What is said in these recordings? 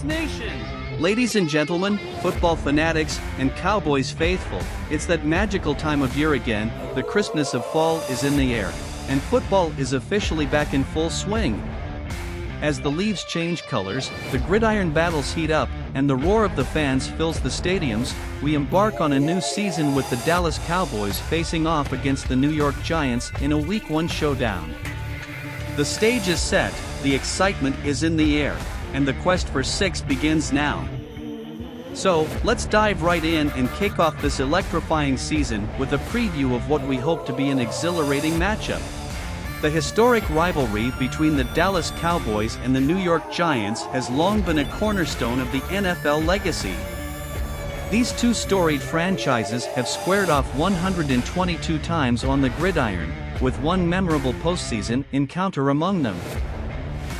Cowboys Nation! Ladies and gentlemen, football fanatics, and Cowboys faithful, it's that magical time of year again. The crispness of fall is in the air, and football is officially back in full swing. As the leaves change colors, the gridiron battles heat up, and the roar of the fans fills the stadiums, we embark on a new season with the Dallas Cowboys facing off against the New York Giants in a Week 1 showdown. The stage is set, the excitement is in the air, and the quest for six begins now. So, let's dive right in and kick off this electrifying season with a preview of what we hope to be an exhilarating matchup. The historic rivalry between the Dallas Cowboys and the New York Giants has long been a cornerstone of the NFL legacy. These two storied franchises have squared off 122 times on the gridiron, with one memorable postseason encounter among them.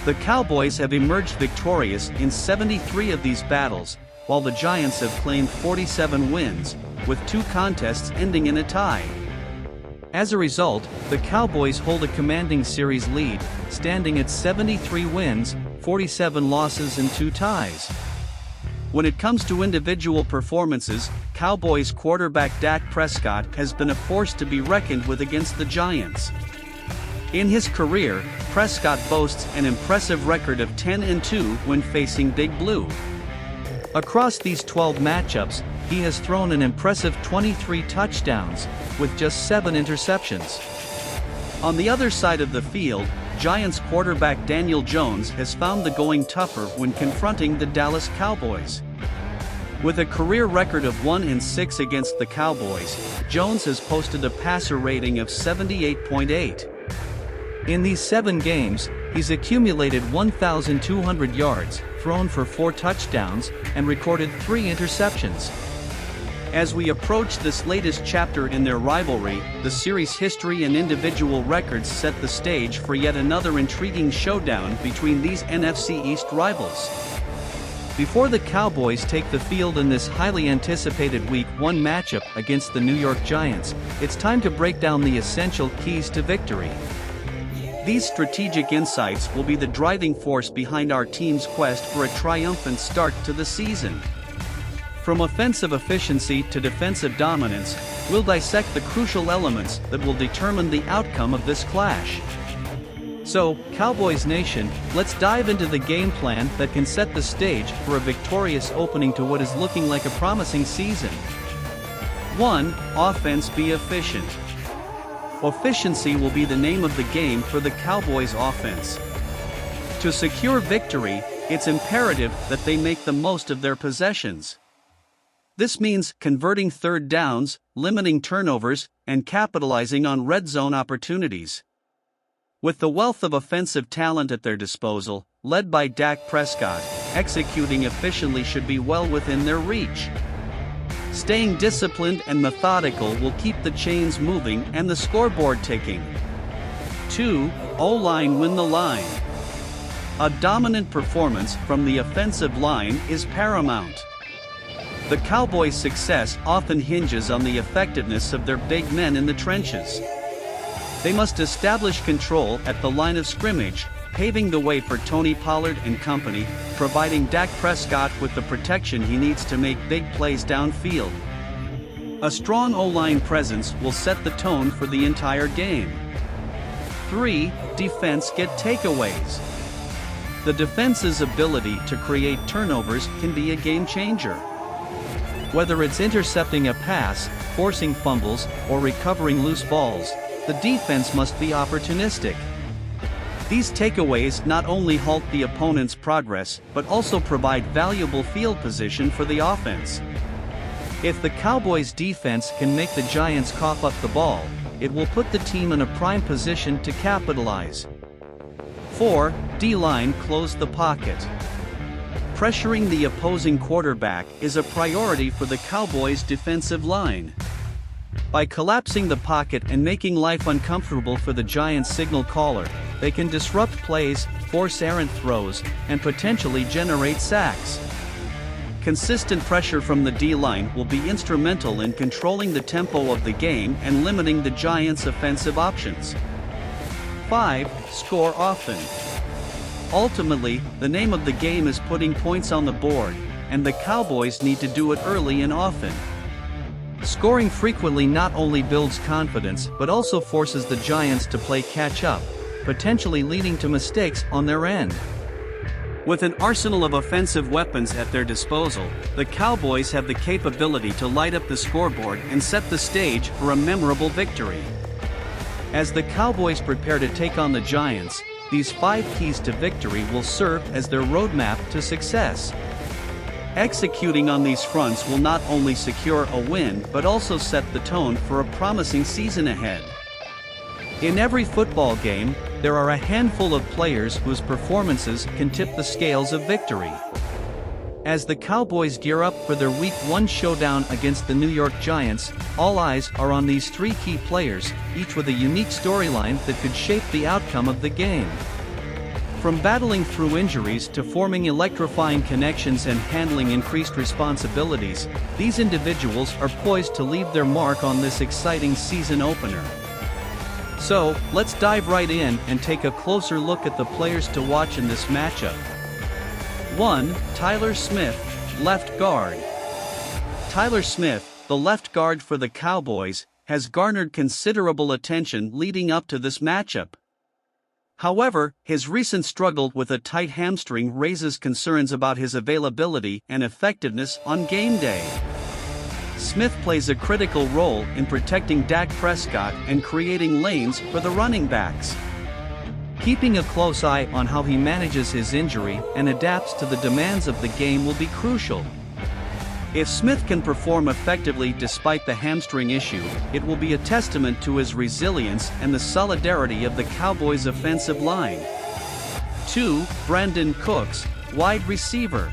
The Cowboys have emerged victorious in 73 of these battles, while the Giants have claimed 47 wins, with two contests ending in a tie. As a result, the Cowboys hold a commanding series lead, standing at 73 wins, 47 losses and 2 ties. When it comes to individual performances, Cowboys quarterback Dak Prescott has been a force to be reckoned with against the Giants. In his career, Prescott boasts an impressive record of 10-2 when facing Big Blue. Across these 12 matchups, he has thrown an impressive 23 touchdowns, with just 7 interceptions. On the other side of the field, Giants quarterback Daniel Jones has found the going tougher when confronting the Dallas Cowboys. With a career record of 1-6 against the Cowboys, Jones has posted a passer rating of 78.8. In these 7 games, he's accumulated 1,200 yards, thrown for 4 touchdowns, and recorded 3 interceptions. As we approach this latest chapter in their rivalry, the series history and individual records set the stage for yet another intriguing showdown between these NFC East rivals. Before the Cowboys take the field in this highly anticipated Week 1 matchup against the New York Giants, it's time to break down the essential keys to victory. These strategic insights will be the driving force behind our team's quest for a triumphant start to the season. From offensive efficiency to defensive dominance, we'll dissect the crucial elements that will determine the outcome of this clash. So, Cowboys Nation, let's dive into the game plan that can set the stage for a victorious opening to what is looking like a promising season. 1. Offense be efficient. Efficiency will be the name of the game for the Cowboys offense. To secure victory, it's imperative that they make the most of their possessions. This means converting third downs, limiting turnovers, and capitalizing on red zone opportunities. With the wealth of offensive talent at their disposal, led by Dak Prescott, executing efficiently should be well within their reach. Staying disciplined and methodical will keep the chains moving and the scoreboard ticking. 2. O-line win the line. A dominant performance from the offensive line is paramount. The Cowboys' success often hinges on the effectiveness of their big men in the trenches. They must establish control at the line of scrimmage, paving the way for Tony Pollard and company, providing Dak Prescott with the protection he needs to make big plays downfield. A strong O-line presence will set the tone for the entire game. 3. Defense get takeaways. The defense's ability to create turnovers can be a game changer. Whether it's intercepting a pass, forcing fumbles, or recovering loose balls, the defense must be opportunistic. These takeaways not only halt the opponent's progress, but also provide valuable field position for the offense. If the Cowboys' defense can make the Giants cough up the ball, it will put the team in a prime position to capitalize. 4. D-line close the pocket. Pressuring the opposing quarterback is a priority for the Cowboys' defensive line. By collapsing the pocket and making life uncomfortable for the Giants' signal caller, they can disrupt plays, force errant throws, and potentially generate sacks. Consistent pressure from the D-line will be instrumental in controlling the tempo of the game and limiting the Giants' offensive options. 5. Score often. Ultimately, the name of the game is putting points on the board, and the Cowboys need to do it early and often. Scoring frequently not only builds confidence but also forces the Giants to play catch-up, potentially leading to mistakes on their end. With an arsenal of offensive weapons at their disposal, the Cowboys have the capability to light up the scoreboard and set the stage for a memorable victory. As the Cowboys prepare to take on the Giants, these 5 keys to victory will serve as their roadmap to success. Executing on these fronts will not only secure a win but also set the tone for a promising season ahead. In every football game, there are a handful of players whose performances can tip the scales of victory. As the Cowboys gear up for their Week 1 showdown against the New York Giants, all eyes are on these 3 key players, each with a unique storyline that could shape the outcome of the game. From battling through injuries to forming electrifying connections and handling increased responsibilities, these individuals are poised to leave their mark on this exciting season opener. So, let's dive right in and take a closer look at the players to watch in this matchup. 1. Tyler Smith, left guard. Tyler Smith, the left guard for the Cowboys, has garnered considerable attention leading up to this matchup. However, his recent struggle with a tight hamstring raises concerns about his availability and effectiveness on game day. Smith plays a critical role in protecting Dak Prescott and creating lanes for the running backs. Keeping a close eye on how he manages his injury and adapts to the demands of the game will be crucial. If Smith can perform effectively despite the hamstring issue, it will be a testament to his resilience and the solidarity of the Cowboys' offensive line. 2. Brandon Cooks, wide receiver.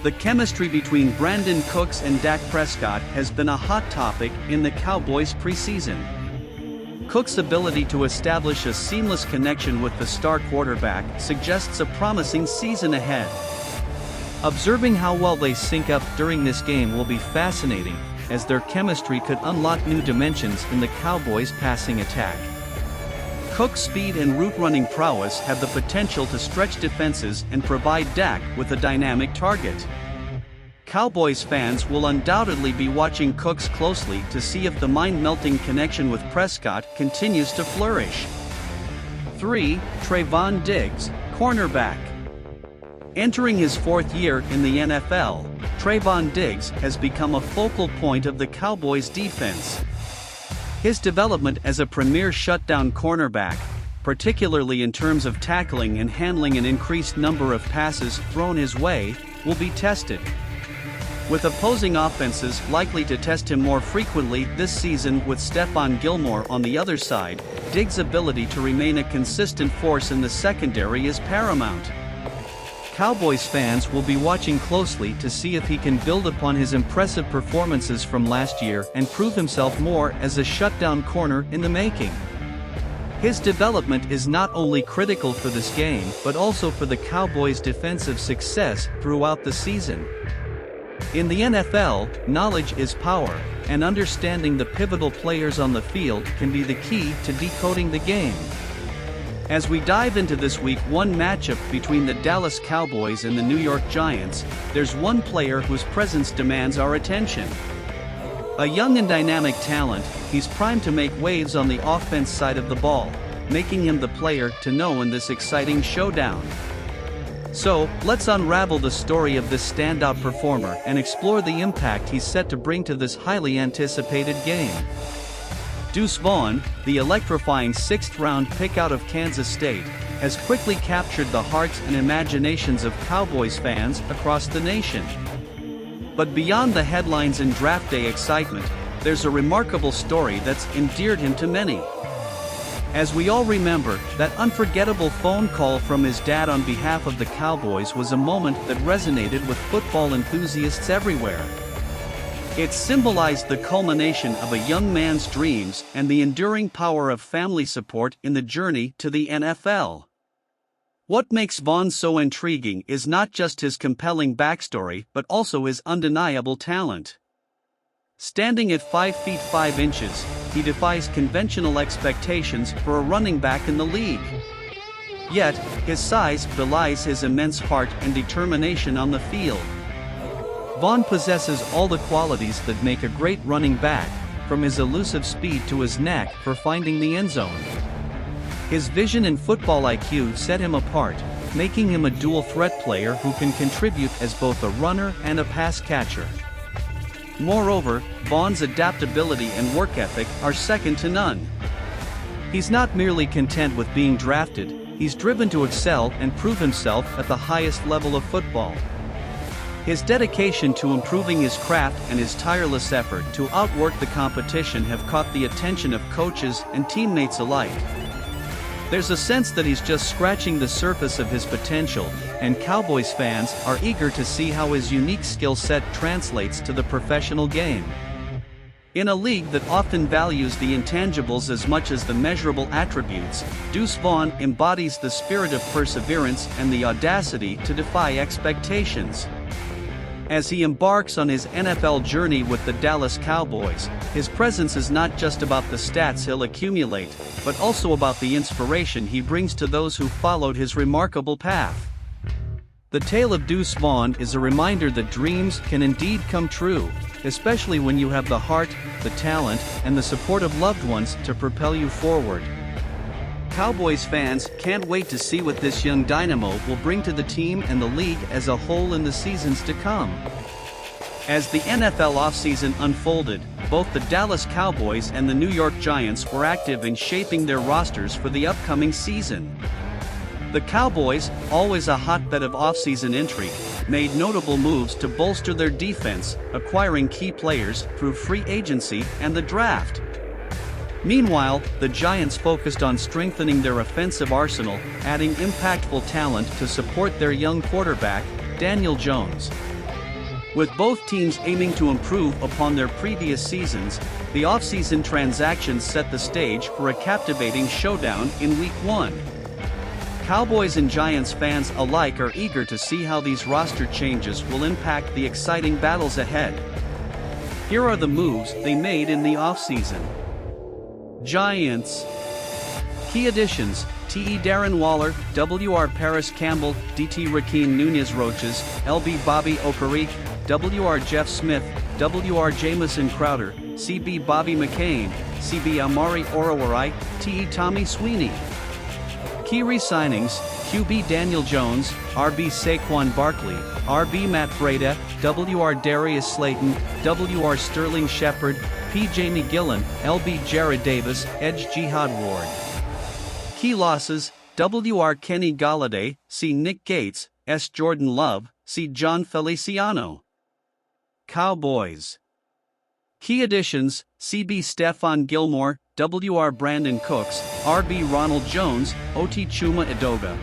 The chemistry between Brandon Cooks and Dak Prescott has been a hot topic in the Cowboys preseason. Cook's ability to establish a seamless connection with the star quarterback suggests a promising season ahead. Observing how well they sync up during this game will be fascinating, as their chemistry could unlock new dimensions in the Cowboys' passing attack. Cook's speed and route-running prowess have the potential to stretch defenses and provide Dak with a dynamic target. Cowboys fans will undoubtedly be watching Cooks closely to see if the mind-melting connection with Prescott continues to flourish. 3. Trevon Diggs, cornerback. Entering his 4th year in the NFL, Trevon Diggs has become a focal point of the Cowboys' defense. His development as a premier shutdown cornerback, particularly in terms of tackling and handling an increased number of passes thrown his way, will be tested. With opposing offenses likely to test him more frequently this season with Stephon Gilmore on the other side, Diggs' ability to remain a consistent force in the secondary is paramount. Cowboys fans will be watching closely to see if he can build upon his impressive performances from last year and prove himself more as a shutdown corner in the making. His development is not only critical for this game but also for the Cowboys' defensive success throughout the season. In the NFL, knowledge is power, and understanding the pivotal players on the field can be the key to decoding the game. As we dive into this Week 1 matchup between the Dallas Cowboys and the New York Giants, there's one player whose presence demands our attention. A young and dynamic talent, he's primed to make waves on the offense side of the ball, making him the player to know in this exciting showdown. So, let's unravel the story of this standout performer and explore the impact he's set to bring to this highly anticipated game. Deuce Vaughn, the electrifying 6th-round pick out of Kansas State, has quickly captured the hearts and imaginations of Cowboys fans across the nation. But beyond the headlines and draft day excitement, there's a remarkable story that's endeared him to many. As we all remember, that unforgettable phone call from his dad on behalf of the Cowboys was a moment that resonated with football enthusiasts everywhere. It symbolized the culmination of a young man's dreams and the enduring power of family support in the journey to the NFL. What makes Vaughn so intriguing is not just his compelling backstory but also his undeniable talent. Standing at 5 feet 5 inches, he defies conventional expectations for a running back in the league. Yet, his size belies his immense heart and determination on the field. Vaughn possesses all the qualities that make a great running back, from his elusive speed to his knack for finding the end zone. His vision and football IQ set him apart, making him a dual-threat player who can contribute as both a runner and a pass catcher. Moreover, Vaughn's adaptability and work ethic are second to none. He's not merely content with being drafted, he's driven to excel and prove himself at the highest level of football. His dedication to improving his craft and his tireless effort to outwork the competition have caught the attention of coaches and teammates alike. There's a sense that he's just scratching the surface of his potential, and Cowboys fans are eager to see how his unique skill set translates to the professional game. In a league that often values the intangibles as much as the measurable attributes, Deuce Vaughn embodies the spirit of perseverance and the audacity to defy expectations. As he embarks on his NFL journey with the Dallas Cowboys, his presence is not just about the stats he'll accumulate, but also about the inspiration he brings to those who followed his remarkable path. The tale of Deuce Vaughn is a reminder that dreams can indeed come true, especially when you have the heart, the talent, and the support of loved ones to propel you forward. Cowboys fans can't wait to see what this young dynamo will bring to the team and the league as a whole in the seasons to come. As the NFL offseason unfolded, both the Dallas Cowboys and the New York Giants were active in shaping their rosters for the upcoming season. The Cowboys, always a hotbed of offseason intrigue, made notable moves to bolster their defense, acquiring key players through free agency and the draft. Meanwhile, the Giants focused on strengthening their offensive arsenal, adding impactful talent to support their young quarterback, Daniel Jones. With both teams aiming to improve upon their previous seasons, the offseason transactions set the stage for a captivating showdown in Week 1. Cowboys and Giants fans alike are eager to see how these roster changes will impact the exciting battles ahead. Here are the moves they made in the offseason. Giants. Key additions: T.E. Darren Waller, W.R. Paris Campbell, D.T. Rakeem Nunez-Roches, L.B. Bobby Okereke, W.R. Jeff Smith, W.R. Jamison Crowder, C.B. Bobby McCain, C.B. Amari Oruwariye, T.E. Tommy Sweeney. Key re-signings: Q.B. Daniel Jones, R.B. Saquon Barkley, R.B. Matt Breida, W.R. Darius Slayton, W.R. Sterling Shepard, P. Jamie Gillan, L.B. Jared Davis, Edge Jihad Ward. Key losses: W.R. Kenny Golladay, C. Nick Gates, S. Jordan Love, C. John Feliciano. Cowboys. Key additions: C.B. Stephon Gilmore, W.R. Brandon Cooks, R.B. Ronald Jones, O.T. Chuma Edoga.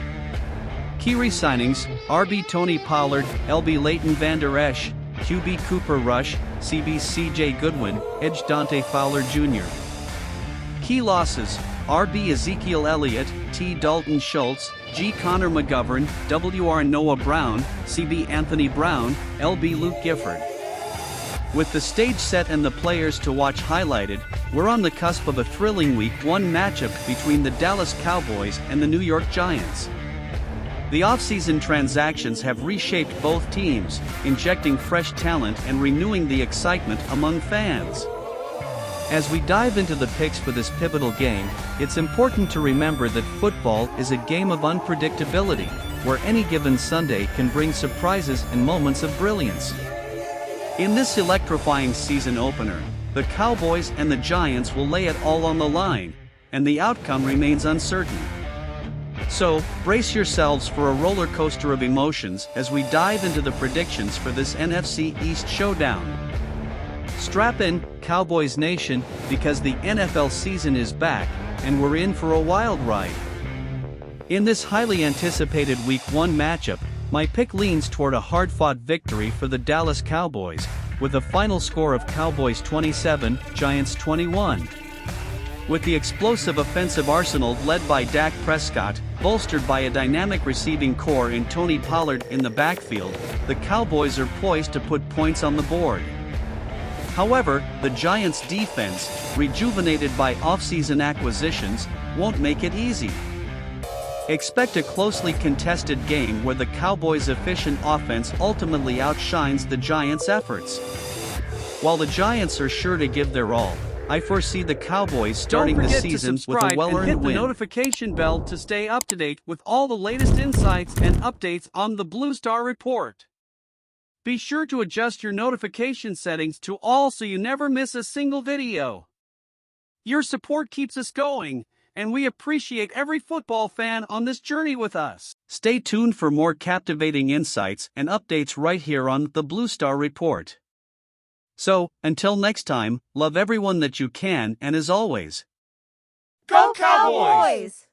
Key re-signings: R.B. Tony Pollard, L.B. Leighton Vander Esch, Q.B. Cooper Rush, C.B. C.J. Goodwin, Edge Dante Fowler Jr. Key losses: R.B. Ezekiel Elliott, T. Dalton Schultz, G. Connor McGovern, W.R. Noah Brown, C.B. Anthony Brown, L.B. Luke Gifford. With the stage set and the players to watch highlighted, we're on the cusp of a thrilling Week 1 matchup between the Dallas Cowboys and the New York Giants. The offseason transactions have reshaped both teams, injecting fresh talent and renewing the excitement among fans. As we dive into the picks for this pivotal game, it's important to remember that football is a game of unpredictability, where any given Sunday can bring surprises and moments of brilliance. In this electrifying season opener, the Cowboys and the Giants will lay it all on the line, and the outcome remains uncertain. So, brace yourselves for a roller coaster of emotions as we dive into the predictions for this NFC East showdown. Strap in, Cowboys Nation, because the NFL season is back, and we're in for a wild ride. In this highly anticipated Week 1 matchup, my pick leans toward a hard-fought victory for the Dallas Cowboys, with a final score of Cowboys 27, Giants 21. With the explosive offensive arsenal led by Dak Prescott, bolstered by a dynamic receiving core in Tony Pollard in the backfield, the Cowboys are poised to put points on the board. However, the Giants' defense, rejuvenated by offseason acquisitions, won't make it easy. Expect a closely contested game where the Cowboys' efficient offense ultimately outshines the Giants' efforts. While the Giants are sure to give their all, I foresee the Cowboys starting the season with a well-earned win. Hit the notification bell to stay up to date with all the latest insights and updates on the Blue Star Report. Be sure to adjust your notification settings to all so you never miss a single video. Your support keeps us going, and we appreciate every football fan on this journey with us. Stay tuned for more captivating insights and updates right here on the Blue Star Report. So, until next time, love everyone that you can, and as always, Go Cowboys!